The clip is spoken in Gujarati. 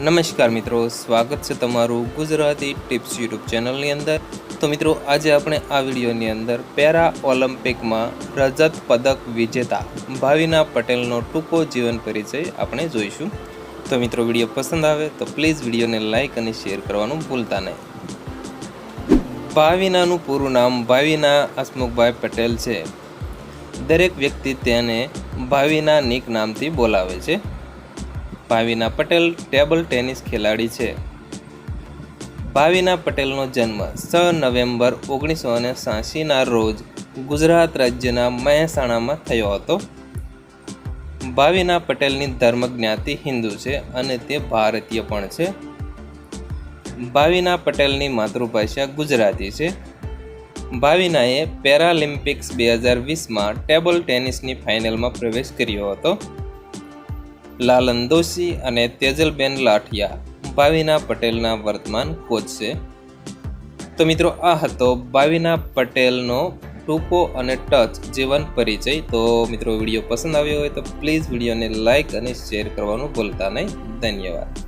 નમસ્કાર મિત્રો, સ્વાગત છે તમારું ગુજરાતી ટિપ્સ યુટ્યુબ ચેનલની અંદર। તો મિત્રો, આજે આપણે આ વિડીયોની અંદર પેરા ઓલિમ્પિકમાં રજત પદક વિજેતા ભાવિના પટેલનો ટૂંકો જીવન પરિચય આપણે જોઈશું। તો મિત્રો, વિડીયો પસંદ આવે તો પ્લીઝ વિડીયોને લાઇક અને શેર કરવાનું ભૂલતા નહીં। ભાવિનાનું પૂરું નામ ભાવિના હસમુખભાઈ પટેલ છે। દરેક વ્યક્તિ તેને ભાવિના નિક નામથી બોલાવે છે। ભાવિના પટેલ ટેબલ ટેનિસ ખેલાડી છે। ભાવિના પટેલનો જન્મ 6 નવેમ્બર 1986ના રોજ ગુજરાત રાજ્યના મહેસાણામાં થયો હતો। ભાવિના પટેલની ધર્મ જ્ઞાતિ હિન્દુ છે અને તે ભારતીય પણ છે। ભાવિના પટેલની માતૃભાષા ગુજરાતી છે। ભાવિનાએ પેરાલિમ્પિક્સ 2020માં ટેબલ ટેનિસની ફાઇનલમાં પ્રવેશ કર્યો હતો। લાલન દોશી અને તેજલબેન લાઠિયા ભાવિના પટેલના વર્તમાન કોચ છે। તો મિત્રો, આ હતો ભાવિના પટેલનો ટૂંકો અને ટચ જીવન પરિચય। તો મિત્રો, વિડીયો પસંદ આવ્યો હોય તો પ્લીઝ વિડીયોને લાઇક અને શેર કરવાનું ભૂલતા નહીં। ધન્યવાદ।